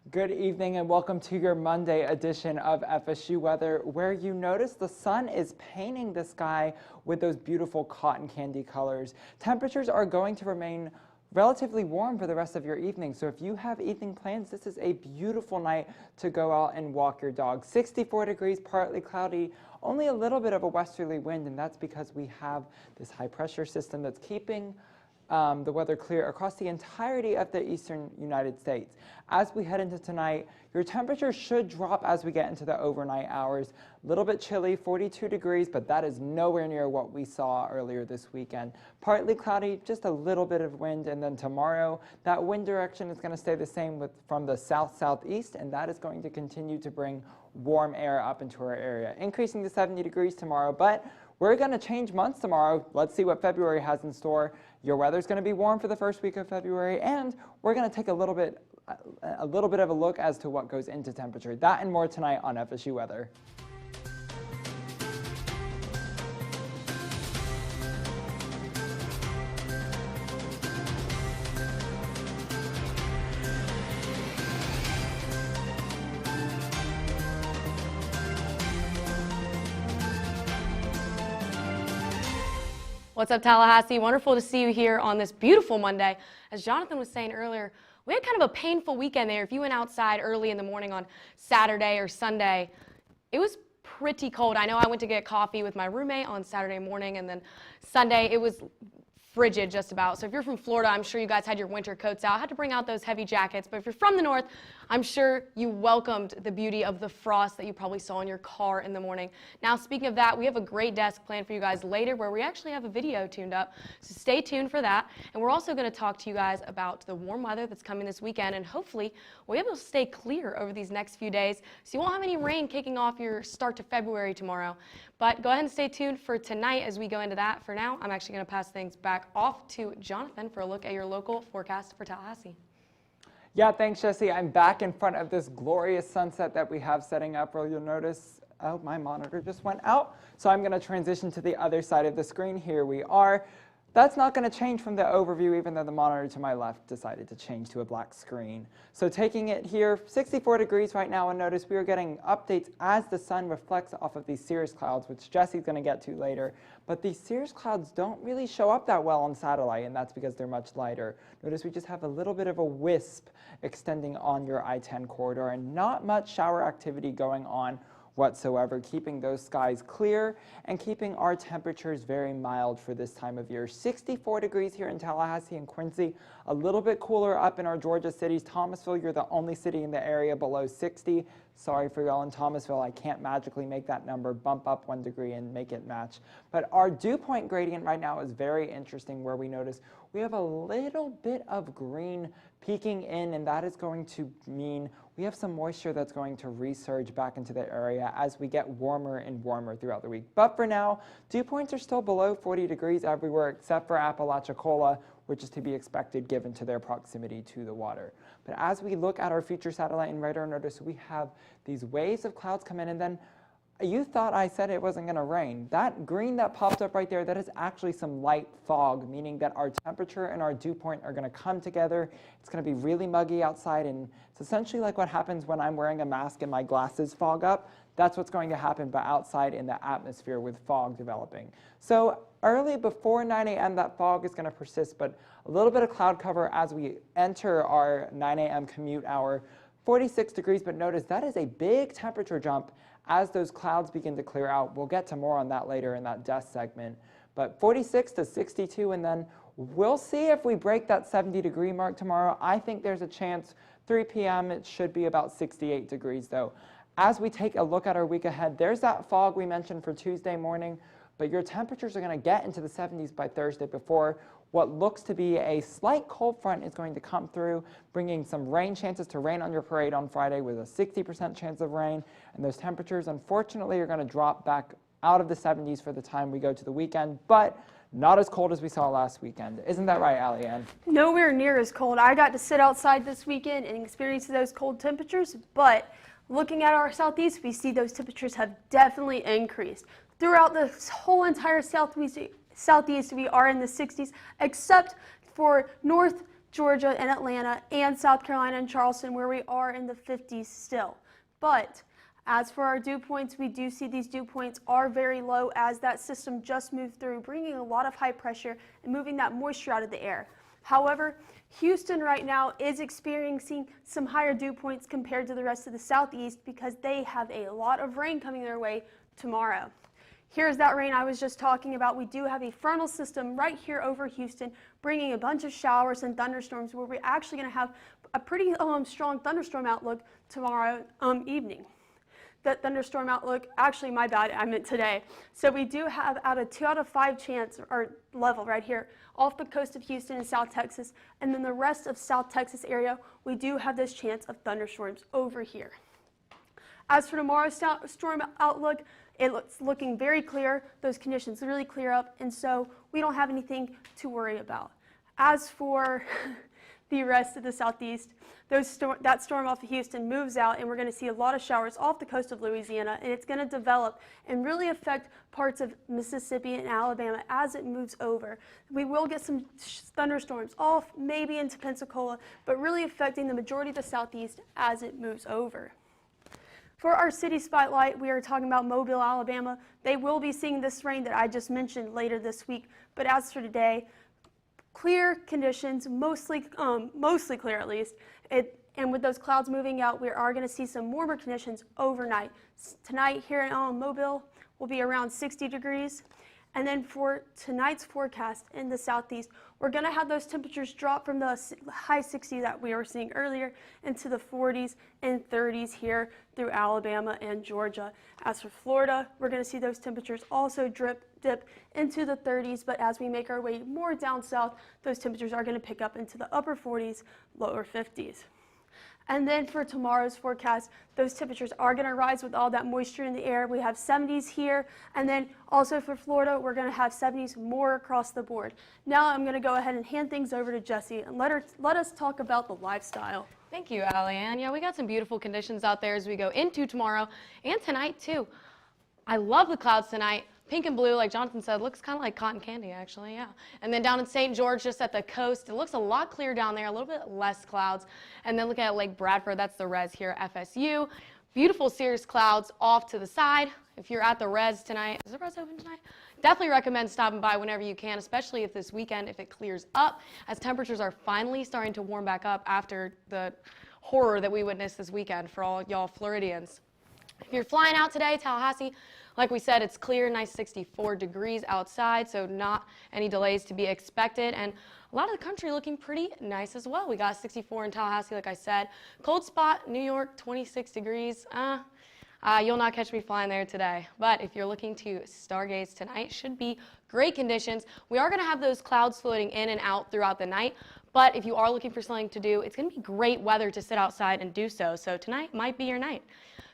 Good evening and welcome to your Monday edition of FSU Weather, where you notice the sun is painting the sky with those beautiful cotton candy colors. Temperatures are going to remain relatively warm for the rest of your evening, so if you have evening plans, this is a beautiful night to go out and walk your dog. 64 degrees, partly cloudy, only a little bit of a westerly wind, and that's because we have this high pressure system that's keeping the weather clear across the entirety of the eastern United States. As we head into tonight, your temperature should drop as we get into the overnight hours. A little bit chilly, 42 degrees, but that is nowhere near what we saw earlier this weekend. Partly cloudy, just a little bit of wind, and then tomorrow, that wind direction is going to stay the same from the south-southeast, and that is going to continue to bring warm air up into our area, increasing to 70 degrees tomorrow, but we're going to change months tomorrow. Let's see what February has in store. Your weather's going to be warm for the first week of February, and we're going to take a little bit of a look as to what goes into temperature. That and more tonight on FSU Weather. What's up, Tallahassee? Wonderful to see you here on this beautiful Monday. As Jonathan was saying earlier, we had kind of a painful weekend there. If you went outside early in the morning on Saturday or Sunday, it was pretty cold. I know I went to get coffee with my roommate on Saturday morning, and then Sunday it was frigid just about. So if you're from Florida, I'm sure you guys had your winter coats out. I had to bring out those heavy jackets. But if you're from the north, I'm sure you welcomed the beauty of the frost that you probably saw in your car in the morning. Now, speaking of that, we have a great desk planned for you guys later where we actually have a video tuned up. So stay tuned for that. And we're also going to talk to you guys about the warm weather that's coming this weekend. And hopefully we'll be able to stay clear over these next few days, so you won't have any rain kicking off your start to February tomorrow. But go ahead and stay tuned for tonight as we go into that. For now, I'm actually going to pass things back off to Jonathan for a look at your local forecast for Tallahassee. Yeah, thanks, Jesse. I'm back in front of this glorious sunset that we have setting up, where you'll notice, oh, my monitor just went out. So I'm going to transition to the other side of the screen. Here we are. That's not going to change from the overview, even though the monitor to my left decided to change to a black screen. So taking it here, 64 degrees right now, and notice we are getting updates as the sun reflects off of these cirrus clouds, which Jesse's going to get to later. But these cirrus clouds don't really show up that well on satellite, and that's because they're much lighter. Notice we just have a little bit of a wisp extending on your I-10 corridor, and not much shower activity going on whatsoever, keeping those skies clear and keeping our temperatures very mild for this time of year. 64 degrees here in Tallahassee and Quincy, a little bit cooler up in our Georgia cities. Thomasville, you're the only city in the area below 60. Sorry for y'all in Thomasville, I can't magically make that number bump up 1 degree and make it match. But our dew point gradient right now is very interesting, where we notice we have a little bit of green peeking in, and that is going to mean we have some moisture that's going to resurge back into the area as we get warmer and warmer throughout the week. But for now, dew points are still below 40 degrees everywhere except for Apalachicola, which is to be expected given to their proximity to the water. But as we look at our future satellite and radar, notice we have these waves of clouds come in, and then you thought I said it wasn't going to rain. That green that popped up right there, that is actually some light fog, meaning that our temperature and our dew point are going to come together. It's going to be really muggy outside, and it's essentially like what happens when I'm wearing a mask and my glasses fog up. That's what's going to happen, but outside in the atmosphere with fog developing. So early before 9 a.m., that fog is going to persist, but a little bit of cloud cover as we enter our 9 a.m. commute hour. 46 degrees, but notice that is a big temperature jump as those clouds begin to clear out. We'll get to more on that later in that desk segment. But 46 to 62, and then we'll see if we break that 70-degree mark tomorrow. I think there's a chance. 3 p.m. it should be about 68 degrees, though. As we take a look at our week ahead, there's that fog we mentioned for Tuesday morning, but your temperatures are going to get into the 70s by Thursday before what looks to be a slight cold front is going to come through, bringing some rain chances to rain on your parade on Friday with a 60% chance of rain. And those temperatures, unfortunately, are going to drop back out of the 70s for the time we go to the weekend, but not as cold as we saw last weekend. Isn't that right, Allie-Ann? Nowhere near as cold. I got to sit outside this weekend and experience those cold temperatures, but looking at our southeast, we see those temperatures have definitely increased. Throughout the whole entire southeast, we are in the 60s, except for north Georgia and Atlanta, and South Carolina and Charleston, where we are in the 50s still. But as for our dew points, we do see these dew points are very low as that system just moved through, bringing a lot of high pressure and moving that moisture out of the air. However, Houston right now is experiencing some higher dew points compared to the rest of the southeast because they have a lot of rain coming their way tomorrow. Here's that rain I was just talking about. We do have a frontal system right here over Houston, bringing a bunch of showers and thunderstorms where we're actually going to have a pretty strong thunderstorm outlook tomorrow evening. That thunderstorm outlook, actually my bad, I meant today. So we do have a 2 out of 5 chance or level right here off the coast of Houston and South Texas. And then the rest of South Texas area, we do have this chance of thunderstorms over here. As for tomorrow's storm outlook, it's looking very clear. Those conditions really clear up, and so we don't have anything to worry about. As for the rest of the southeast, that storm off of Houston moves out, and we're going to see a lot of showers off the coast of Louisiana, and it's going to develop and really affect parts of Mississippi and Alabama as it moves over. We will get some thunderstorms off, maybe into Pensacola, but really affecting the majority of the southeast as it moves over. For our city spotlight, we are talking about Mobile, Alabama. They will be seeing this rain that I just mentioned later this week, but as for today, clear conditions, mostly clear at least. And with those clouds moving out, we are going to see some warmer conditions overnight. Tonight here in Mobile will be around 60 degrees. And then for tonight's forecast in the southeast, we're going to have those temperatures drop from the high 60s that we were seeing earlier into the 40s and 30s here through Alabama and Georgia. As for Florida, we're going to see those temperatures also dip into the 30s, but as we make our way more down south, those temperatures are going to pick up into the upper 40s, lower 50s. And then for tomorrow's forecast, those temperatures are going to rise with all that moisture in the air. We have 70s here, and then also for Florida, we're going to have 70s more across the board. Now I'm going to go ahead and hand things over to Jessie and let us talk about the lifestyle. Thank you, Allie-Ann. Yeah, we got some beautiful conditions out there as we go into tomorrow and tonight, too. I love the clouds tonight. Pink and blue, like Jonathan said, looks kind of like cotton candy, actually, yeah. And then down in St. George, just at the coast, it looks a lot clearer down there, a little bit less clouds. And then looking at Lake Bradford, that's the res here at FSU. Beautiful cirrus clouds off to the side. If you're at the res tonight, is the res open tonight? Definitely recommend stopping by whenever you can, especially if this weekend, if it clears up, as temperatures are finally starting to warm back up after the horror that we witnessed this weekend for all y'all Floridians. If you're flying out today, Tallahassee, like we said, it's clear, nice 64 degrees outside, so not any delays to be expected. And a lot of the country looking pretty nice as well. We got 64 in Tallahassee, like I said. Cold spot, New York, 26 degrees. You'll not catch me flying there today. But if you're looking to stargaze tonight, should be great conditions. We are going to have those clouds floating in and out throughout the night. But if you are looking for something to do, it's going to be great weather to sit outside and do so. So tonight might be your night.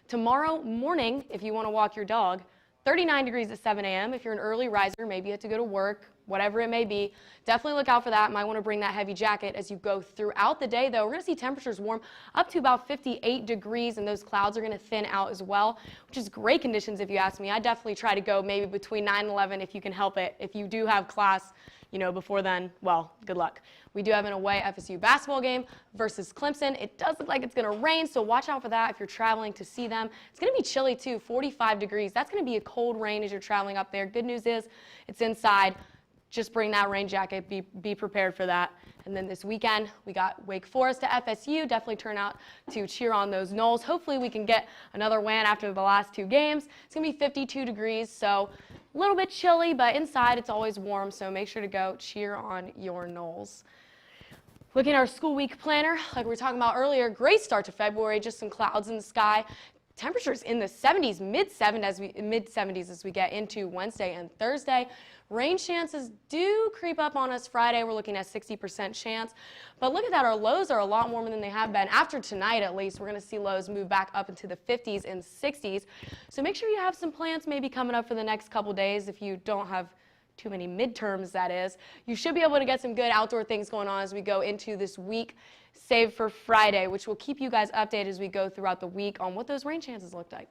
Tomorrow morning, if you want to walk your dog, 39 degrees at 7 a.m. If you're an early riser, maybe you have to go to work, whatever it may be, definitely look out for that. Might want to bring that heavy jacket as you go throughout the day, though. We're going to see temperatures warm up to about 58 degrees, and those clouds are going to thin out as well, which is great conditions if you ask me. I definitely try to go maybe between 9 and 11 if you can help it. If you do have class, before then, well, good luck. We do have an away FSU basketball game versus Clemson. It does look like it's going to rain, so watch out for that if you're traveling to see them. It's going to be chilly, too, 45 degrees. That's going to be a cold rain as you're traveling up there. Good news is it's inside. Just bring that rain jacket. Be prepared for that. And then this weekend, we got Wake Forest to FSU. Definitely turn out to cheer on those Noles. Hopefully, we can get another win after the last 2 games. It's going to be 52 degrees, so a little bit chilly, but inside it's always warm, so make sure to go cheer on your Noles. Looking at our school week planner, like we were talking about earlier, great start to February, just some clouds in the sky. Temperatures in the 70s, mid-70s as we get into Wednesday and Thursday. Rain chances do creep up on us Friday. We're looking at 60% chance. But look at that, our lows are a lot warmer than they have been. After tonight, at least, we're going to see lows move back up into the 50s and 60s. So make sure you have some plans maybe coming up for the next couple days if you don't have too many midterms, that is. You should be able to get some good outdoor things going on as we go into this week, save for Friday, which will keep you guys updated as we go throughout the week on what those rain chances look like.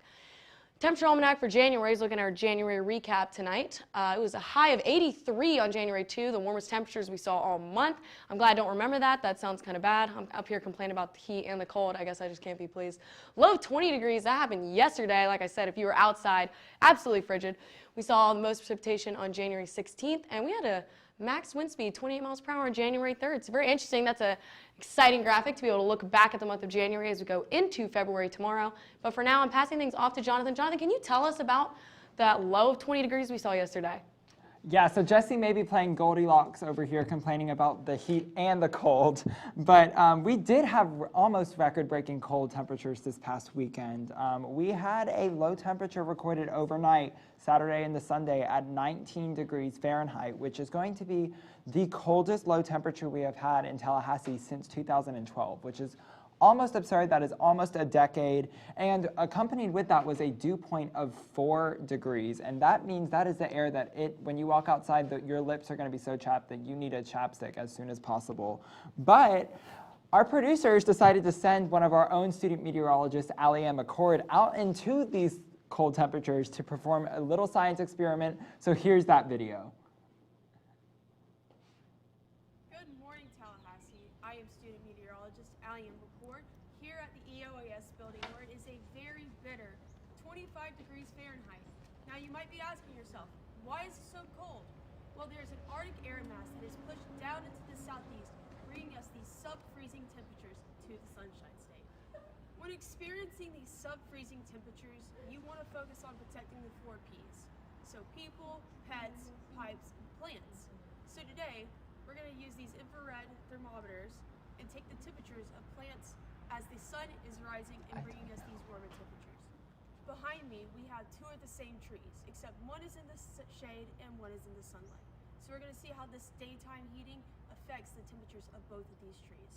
Temperature Almanac for January is looking at our January recap tonight. It was a high of 83 on January 2, the warmest temperatures we saw all month. I'm glad I don't remember that. That sounds kind of bad. I'm up here complaining about the heat and the cold. I guess I just can't be pleased. Low of 20 degrees. That happened yesterday. Like I said, if you were outside, absolutely frigid. We saw the most precipitation on January 16th, and we had a max wind speed 28 miles per hour on January 3rd. It's very interesting. That's an exciting graphic to be able to look back at the month of January as we go into February tomorrow. But for now, I'm passing things off to Jonathan. Jonathan, can you tell us about that low of 20 degrees we saw yesterday? Yeah, so Jesse may be playing Goldilocks over here, complaining about the heat and the cold, but we did have almost record-breaking cold temperatures this past weekend. We had a low temperature recorded overnight, Saturday into Sunday, at 19 degrees Fahrenheit, which is going to be the coldest low temperature we have had in Tallahassee since 2012, which is almost absurd. That is almost a decade, and accompanied with that was a dew point of 4 degrees, and that means that is the air that when you walk outside, your lips are going to be so chapped that you need a chapstick as soon as possible. But our producers decided to send one of our own student meteorologists, Allie Ann McCord, out into these cold temperatures to perform a little science experiment. So here's that video. Good morning, Tallahassee. I am student meteorologist Allie Ann McCord here at the EOAS building, where it is a very bitter 25 degrees Fahrenheit. Now you might be asking yourself, why is it so cold? Well, there's an Arctic air mass that is pushed down into the southeast, bringing us these sub-freezing temperatures to the Sunshine State. When experiencing these sub-freezing temperatures, you want to focus on protecting the 4 Ps. So people, pets, pipes, and plants. So today, we're going to use these infrared thermometers and take the temperatures of plants as the sun is rising and bringing us these warmer temperatures. Behind me, we have 2 of the same trees, except one is in the shade and one is in the sunlight. So we're going to see how this daytime heating affects the temperatures of both of these trees.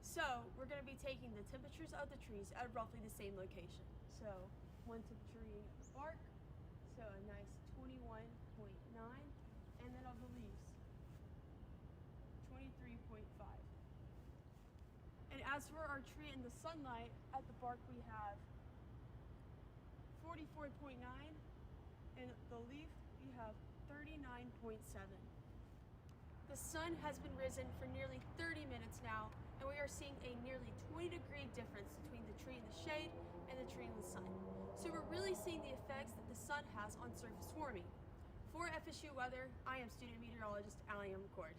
So we're going to be taking the temperatures of the trees at roughly the same location. So one temperature reading of the bark, so a nice 21.9, and then of the leaves, 23.5. And as for our tree in the sunlight, at the bark we have 44.9, and the leaf we have 39.7. The sun has been risen for nearly 30 minutes now, and we are seeing a nearly 20-degree difference between the tree in the shade and the tree in the sun. So we're really seeing the effects that the sun has on surface warming. For FSU Weather, I am student meteorologist Allie Ann McCord.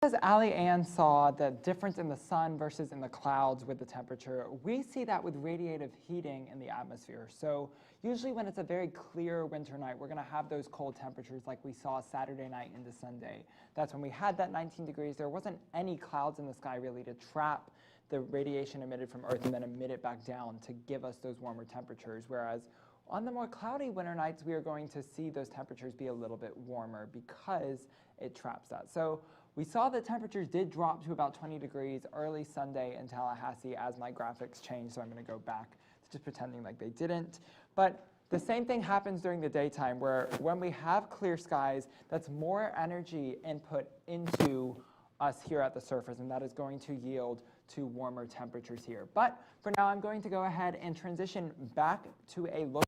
As Allie Ann saw the difference in the sun versus in the clouds with the temperature, we see that with radiative heating in the atmosphere. So usually when it's a very clear winter night, we're going to have those cold temperatures like we saw Saturday night into Sunday. That's when we had that 19 degrees. There wasn't any clouds in the sky really to trap the radiation emitted from Earth and then emit it back down to give us those warmer temperatures. Whereas on the more cloudy winter nights, we are going to see those temperatures be a little bit warmer because it traps that. So we saw that temperatures did drop to about 20 degrees early Sunday in Tallahassee as my graphics changed, so I'm going to go back to just pretending like they didn't. But the same thing happens during the daytime, where when we have clear skies, that's more energy input into us here at the surface, and that is going to yield to warmer temperatures here. But for now, I'm going to go ahead and transition back to a look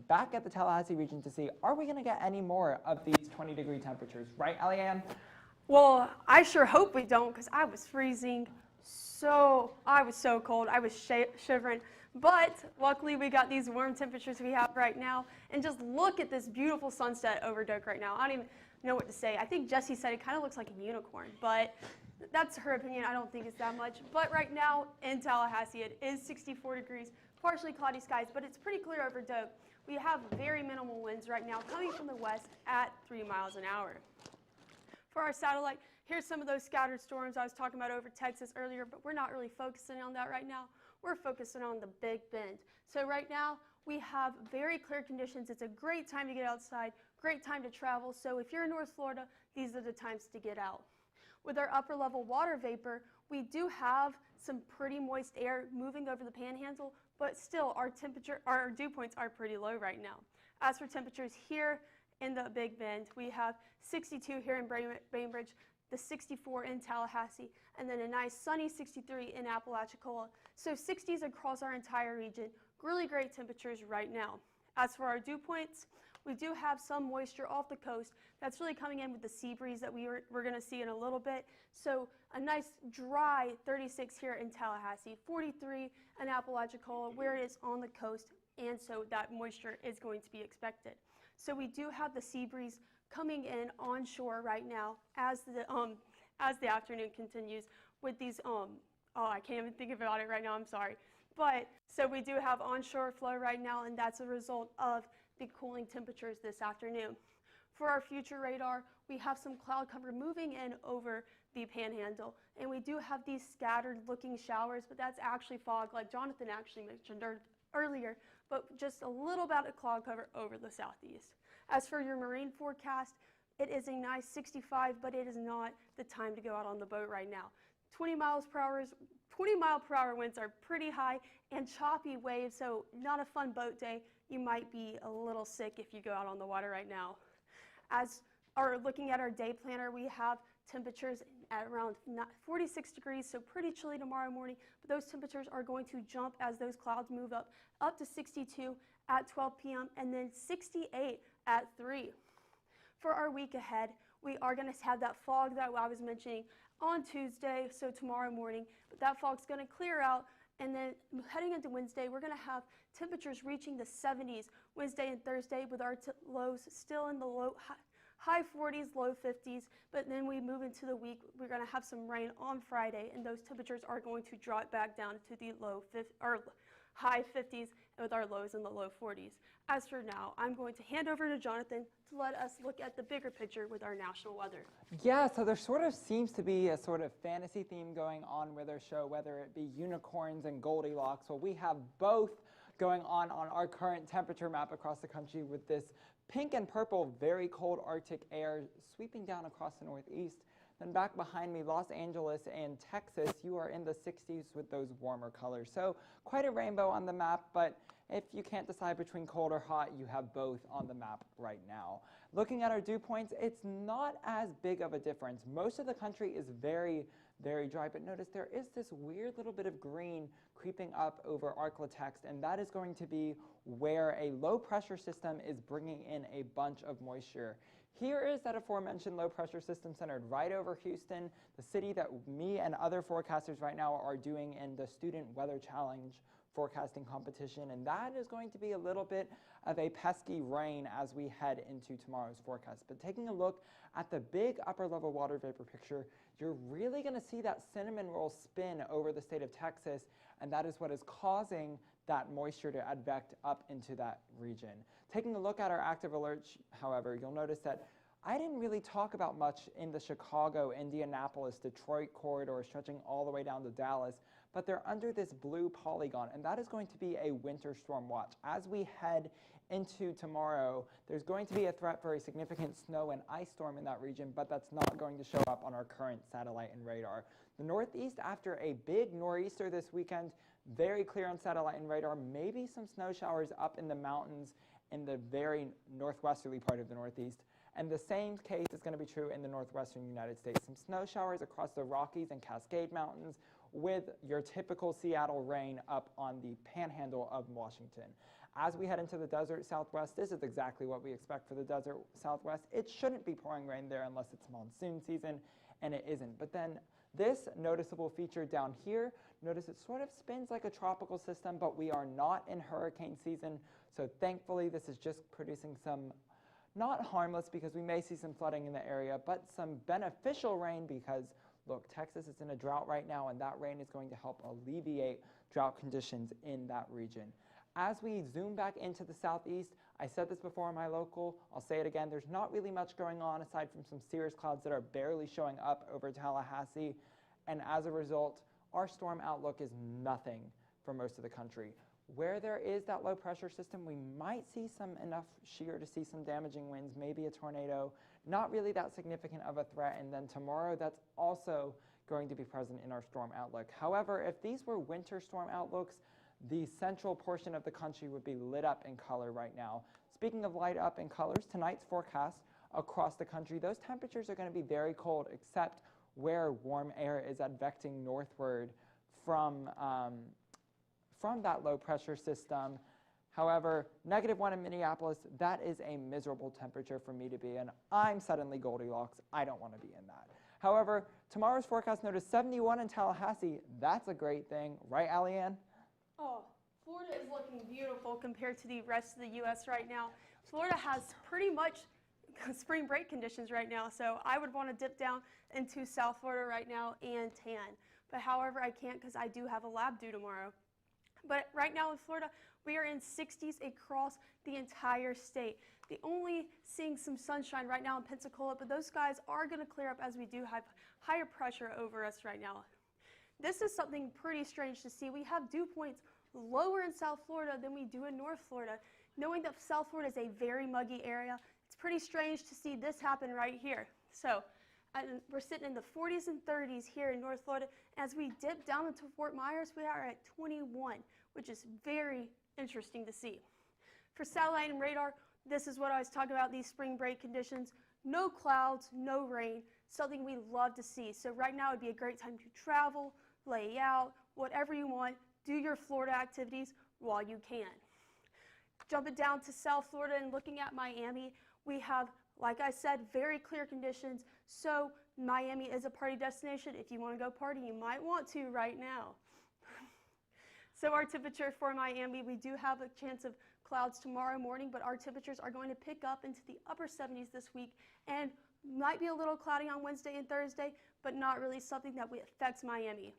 back at the Tallahassee region to see, are we going to get any more of these 20-degree temperatures? Right, Allie Ann? Well, I sure hope we don't, because I was freezing. I was so cold. I was shivering. But luckily, we got these warm temperatures we have right now. And just look at this beautiful sunset over Doak right now. I don't even know what to say. I think Jessie said it kind of looks like a unicorn, but that's her opinion. I don't think it's that much. But right now in Tallahassee, it is 64 degrees, partially cloudy skies, but it's pretty clear over Doak. We have very minimal winds right now coming from the west at 3 miles an hour. For our satellite, here's some of those scattered storms I was talking about over Texas earlier, but we're not really focusing on that right now. We're focusing on the Big Bend. So right now, we have very clear conditions. It's a great time to get outside, great time to travel. So if you're in North Florida, these are the times to get out. With our upper level water vapor, we do have some pretty moist air moving over the panhandle, but still our dew points are pretty low right now. As for temperatures here in the Big Bend, we have 62 here in Bainbridge, the 64 in Tallahassee, and then a nice sunny 63 in Apalachicola. So 60s across our entire region. really great temperatures right now. As for our dew points, we do have some moisture off the coast that's really coming in with the sea breeze that we're going to see in a little bit. So a nice dry 36 here in Tallahassee, 43 in Apalachicola where it is on the coast, and so that moisture is going to be expected. So we do have the sea breeze coming in onshore right now as the afternoon continues with these I can't even think about it right now, I'm sorry. But so we do have onshore flow right now, and that's a result of the cooling temperatures this afternoon. For our future radar, we have some cloud cover moving in over the panhandle, and we do have these scattered looking showers, but that's actually fog like Jonathan actually mentioned earlier, but just a little bit of cloud cover over the southeast. As for your marine forecast, it is a nice 65, but it is not the time to go out on the boat right now. 20 mile per hour winds are pretty high and choppy waves, so not a fun boat day. You might be a little sick if you go out on the water right now. As looking at our day planner, we have temperatures at around 46 degrees, so pretty chilly tomorrow morning, but those temperatures are going to jump as those clouds move up to 62 at 12 p.m. and then 68 at 3. For our week ahead, we are going to have that fog that I was mentioning on Tuesday, so tomorrow morning, but that fog's going to clear out, and then heading into Wednesday, we're going to have temperatures reaching the 70s Wednesday and Thursday, with our lows still in the high 40s, low 50s, but then we move into the week, we're going to have some rain on Friday, and those temperatures are going to drop back down to the high 50s with our lows in the low 40s. As for now, I'm going to hand over to Jonathan to let us look at the bigger picture with our national weather. Yeah, so there sort of seems to be a sort of fantasy theme going on with our show, whether it be unicorns and Goldilocks. Well, we have both going on our current temperature map across the country, with this pink and purple, very cold Arctic air sweeping down across the Northeast. Then back behind me, Los Angeles and Texas, you are in the 60s with those warmer colors. So quite a rainbow on the map, but if you can't decide between cold or hot, you have both on the map right now. Looking at our dew points, it's not as big of a difference. Most of the country is very, very dry, but notice there is this weird little bit of green creeping up over Arklatext, and that is going to be where a low pressure system is bringing in a bunch of moisture. Here is that aforementioned low pressure system centered right over Houston, the city that me and other forecasters right now are doing in the Student Weather Challenge forecasting competition, and that is going to be a little bit of a pesky rain as we head into tomorrow's forecast. But taking a look at the big upper level water vapor picture, you're really going to see that cinnamon roll spin over the state of Texas, and that is what is causing that moisture to advect up into that region. Taking a look at our active alerts, however, you'll notice that I didn't really talk about much in the Chicago, Indianapolis, Detroit corridor stretching all the way down to Dallas, but they're under this blue polygon, and that is going to be a winter storm watch. As we head into tomorrow, there's going to be a threat for a significant snow and ice storm in that region, but that's not going to show up on our current satellite and radar. The Northeast, after a big nor'easter this weekend, very clear on satellite and radar, maybe some snow showers up in the mountains in the very northwesterly part of the Northeast. And the same case is going to be true in the northwestern United States. Some snow showers across the Rockies and Cascade Mountains, with your typical Seattle rain up on the panhandle of Washington. As we head into the desert Southwest, this is exactly what we expect for the desert Southwest. It shouldn't be pouring rain there unless it's monsoon season, and it isn't. But then this noticeable feature down here, notice it sort of spins like a tropical system, but we are not in hurricane season. So thankfully, this is just producing some not harmless, because we may see some flooding in the area, but some beneficial rain, because look, Texas is in a drought right now, and that rain is going to help alleviate drought conditions in that region. As we zoom back into the southeast, I said this before on my local, I'll say it again, there's not really much going on aside from some cirrus clouds that are barely showing up over Tallahassee, and as a result, our storm outlook is nothing for most of the country. Where there is that low pressure system, we might see enough shear to see some damaging winds, maybe a tornado, not really that significant of a threat. And then tomorrow, that's also going to be present in our storm outlook. However, if these were winter storm outlooks, the central portion of the country would be lit up in color right now. Speaking of light up in colors, tonight's forecast across the country, those temperatures are going to be very cold, except where warm air is advecting northward from from that low pressure system. However, -1 in Minneapolis, that is a miserable temperature for me to be in. I'm suddenly Goldilocks. I don't want to be in that. However, tomorrow's forecast note is 71 in Tallahassee. That's a great thing. Right, Allie-Ann? Oh, Florida is looking beautiful compared to the rest of the U.S. right now. Florida has pretty much spring break conditions right now, so I would want to dip down into South Florida right now and tan. But however, I can't because I do have a lab due tomorrow. But right now in Florida, we are in 60s across the entire state. The only seeing some sunshine right now in Pensacola, but those skies are going to clear up as we do have higher pressure over us right now. This is something pretty strange to see. We have dew points lower in South Florida than we do in North Florida. Knowing that South Florida is a very muggy area, it's pretty strange to see this happen right here. So we're sitting in the 40s and 30s here in North Florida. As we dip down into Fort Myers, we are at 21, which is very interesting to see. For satellite and radar, this is what I was talking about, these spring break conditions. No clouds, no rain, something we love to see. So right now would be a great time to travel, lay out, whatever you want, do your Florida activities while you can. Jumping down to South Florida and looking at Miami, we have, like I said, very clear conditions. So Miami is a party destination. If you want to go party, you might want to right now. So our temperature for Miami, we do have a chance of clouds tomorrow morning, but our temperatures are going to pick up into the upper 70s this week and might be a little cloudy on Wednesday and Thursday, but not really something that affects Miami.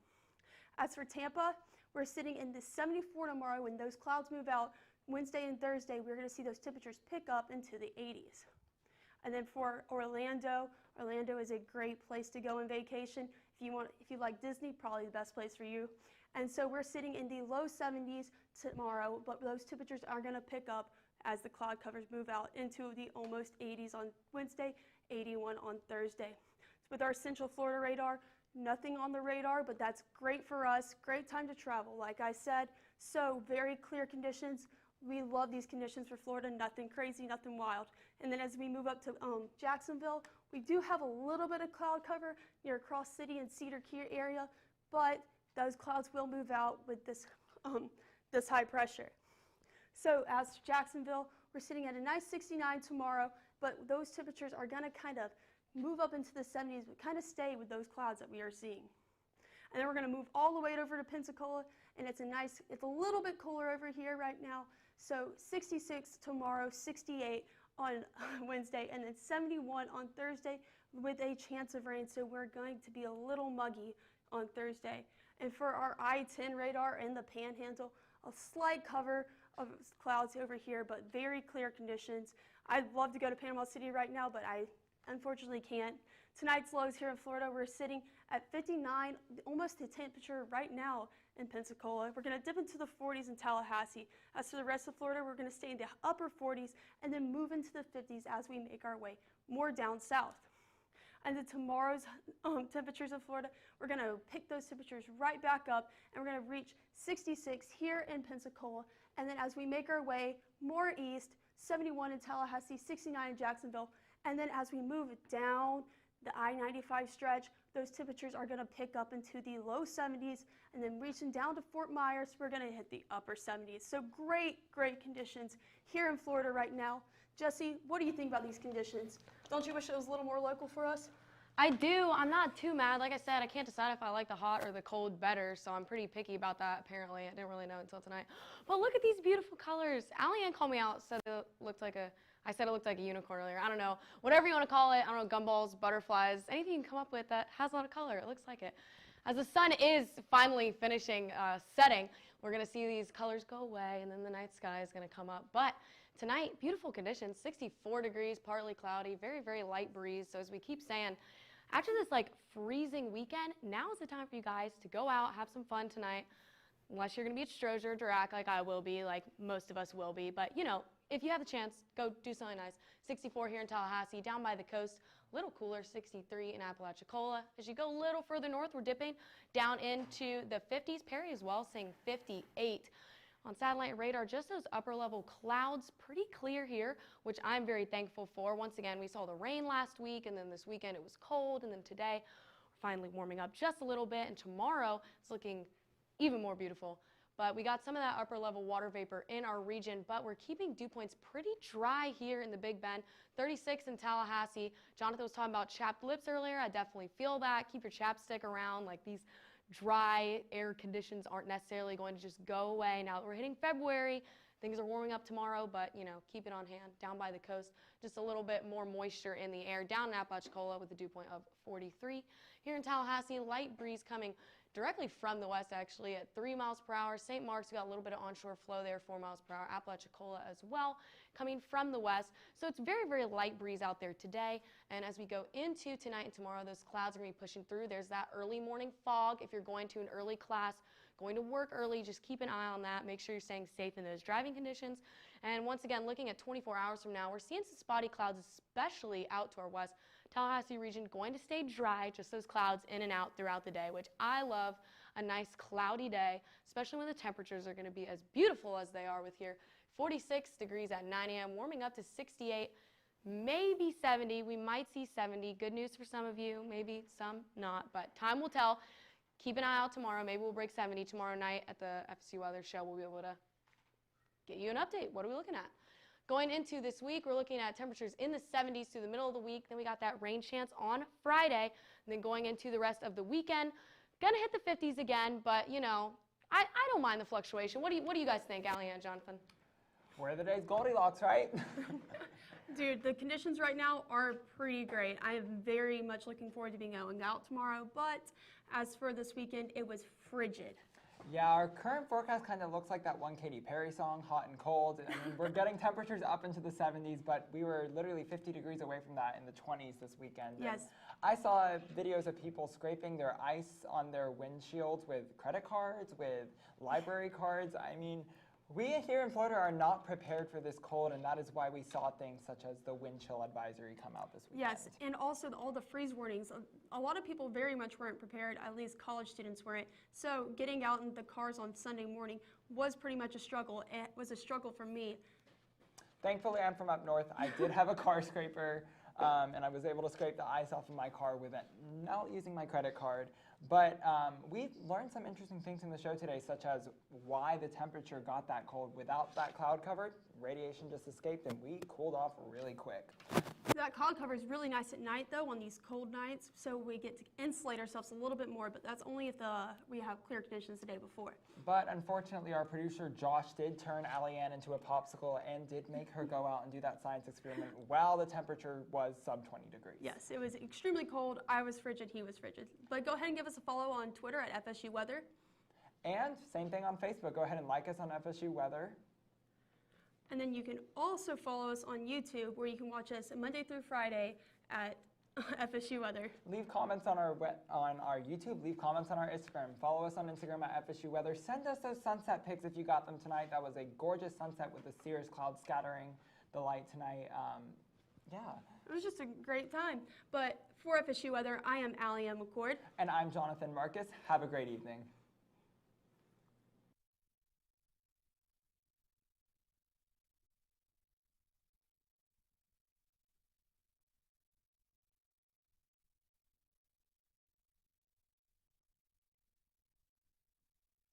As for Tampa, we're sitting in the 74 tomorrow. When those clouds move out Wednesday and Thursday, we're going to see those temperatures pick up into the 80s. And then for Orlando, Orlando is a great place to go on vacation. If you like Disney, probably the best place for you. And so we're sitting in the low 70s tomorrow, but those temperatures are going to pick up as the cloud covers move out into the almost 80s on Wednesday, 81 on Thursday. So with our Central Florida radar, nothing on the radar, but that's great for us. Great time to travel, like I said. So very clear conditions. We love these conditions for Florida, nothing crazy, nothing wild. And then as we move up to Jacksonville, we do have a little bit of cloud cover near Cross City and Cedar Key area, but those clouds will move out with this, this high pressure. So as Jacksonville, we're sitting at a nice 69 tomorrow, but those temperatures are going to kind of move up into the 70s, but kind of stay with those clouds that we are seeing. And then we're going to move all the way over to Pensacola, and it's a little bit cooler over here right now. So 66 tomorrow, 68 on Wednesday, and then 71 on Thursday with a chance of rain. So we're going to be a little muggy on Thursday. And for our I-10 radar in the Panhandle, a slight cover of clouds over here, but very clear conditions. I'd love to go to Panama City right now, but I unfortunately can't. Tonight's lows here in Florida, we're sitting at 59, almost the temperature right now in Pensacola. We're going to dip into the 40s in Tallahassee. As for the rest of Florida, we're going to stay in the upper 40s and then move into the 50s as we make our way more down south. And then tomorrow's temperatures in Florida, we're going to pick those temperatures right back up, and we're going to reach 66 here in Pensacola. And then as we make our way more east, 71 in Tallahassee, 69 in Jacksonville. And then as we move down the I-95 stretch, those temperatures are going to pick up into the low 70s, and then reaching down to Fort Myers, we're going to hit the upper 70s. So great, great conditions here in Florida right now. Jesse, what do you think about these conditions? Don't you wish it was a little more local for us? I do. I'm not too mad. Like I said, I can't decide if I like the hot or the cold better, so I'm pretty picky about that, apparently. I didn't really know until tonight. But look at these beautiful colors. Allie-Ann called me out, said it looked like I said it looked like a unicorn earlier. I don't know. Whatever you want to call it. I don't know, gumballs, butterflies, anything you can come up with that has a lot of color. It looks like it. As the sun is finally finishing setting, we're going to see these colors go away, and then the night sky is going to come up. But tonight, beautiful conditions, 64 degrees, partly cloudy, very, very light breeze. So as we keep saying, after this freezing weekend, now is the time for you guys to go out, have some fun tonight, unless you're going to be at Stroger or Dirac like I will be, like most of us will be. But, you know, if you have the chance, go do something nice. 64 here in Tallahassee, down by the coast, a little cooler, 63 in Apalachicola. As you go a little further north, we're dipping down into the 50s. Perry as well, saying 58. On satellite radar, just those upper level clouds, pretty clear here, which I'm very thankful for. Once again, we saw the rain last week, and then this weekend it was cold, and then today we're finally warming up just a little bit, and tomorrow it's looking even more beautiful. but we got some of that upper level water vapor in our region, but we're keeping dew points pretty dry here in the Big Bend. 36 in Tallahassee. Jonathan was talking about chapped lips earlier. I definitely feel that. Keep your chapstick around. Like, these dry air conditions aren't necessarily going to just go away now that we're hitting February. Things are warming up tomorrow, but, you know, keep it on hand. Down by the coast, just a little bit more moisture in the air. Down in Apalachicola with a dew point of 43. Here in Tallahassee, light breeze coming directly from the west, actually, at 3 miles per hour. St. Mark's, we got a little bit of onshore flow there, 4 miles per hour. Apalachicola as well, coming from the west. So it's very, very light breeze out there today. And as we go into tonight and tomorrow, those clouds are going to be pushing through. There's that early morning fog. If you're going to an early class, going to work early, just keep an eye on that. Make sure you're staying safe in those driving conditions. And once again, looking at 24 hours from now, we're seeing some spotty clouds, especially out to our west. Tallahassee region going to stay dry, just those clouds in and out throughout the day, which I love. A nice cloudy day, especially when the temperatures are going to be as beautiful as they are with here. 46 degrees at 9 a.m., warming up to 68, maybe 70. We might see 70. Good news for some of you, maybe some not, but time will tell. Keep an eye out tomorrow. Maybe we'll break 70 tomorrow night at the FSU Weather Show. We'll be able to get you an update. What are we looking at? Going into this week, we're looking at temperatures in the 70s through the middle of the week. Then we got that rain chance on Friday. And then going into the rest of the weekend, gonna hit the 50s again, but, you know, I don't mind the fluctuation. What do you guys think, Allie and Jonathan? Where are the days Goldilocks, right? Dude, the conditions right now are pretty great. I am very much looking forward to being going out tomorrow, but as for this weekend, it was frigid. Yeah, our current forecast kind of looks like that one Katy Perry song, Hot and Cold. I mean, we're getting temperatures up into the 70s, but we were literally 50 degrees away from that in the 20s this weekend. Yes. And I saw videos of people scraping their ice on their windshields with credit cards, with library cards. I mean, we here in Florida are not prepared for this cold, and that is why we saw things such as the wind chill advisory come out this weekend. Yes, and also all the freeze warnings. A lot of people very much weren't prepared, at least college students weren't. So getting out in the cars on Sunday morning was pretty much a struggle. It was a struggle for me. Thankfully, I'm from up north. I did have a car scraper, and I was able to scrape the ice off of my car without using my credit card. But we learned some interesting things in the show today, such as why the temperature got that cold without that cloud cover. Radiation just escaped, and we cooled off really quick. That cloud cover is really nice at night, though, on these cold nights, so we get to insulate ourselves a little bit more, but that's only if we have clear conditions the day before. But unfortunately, our producer Josh did turn Allie-Ann into a popsicle and did make her go out and do that science experiment while the temperature was sub 20 degrees. Yes, it was extremely cold. I was frigid, he was frigid. But go ahead and give us a follow on Twitter at FSU Weather. And same thing on Facebook. Go ahead and like us on FSU Weather. And then you can also follow us on YouTube, where you can watch us Monday through Friday at FSU Weather. Leave comments on our YouTube. Leave comments on our Instagram. Follow us on Instagram at FSU Weather. Send us those sunset pics if you got them tonight. That was a gorgeous sunset with the cirrus cloud scattering the light tonight. Yeah. It was just a great time. But for FSU Weather, I am Allie McCord. And I'm Jonathan Marcus. Have a great evening.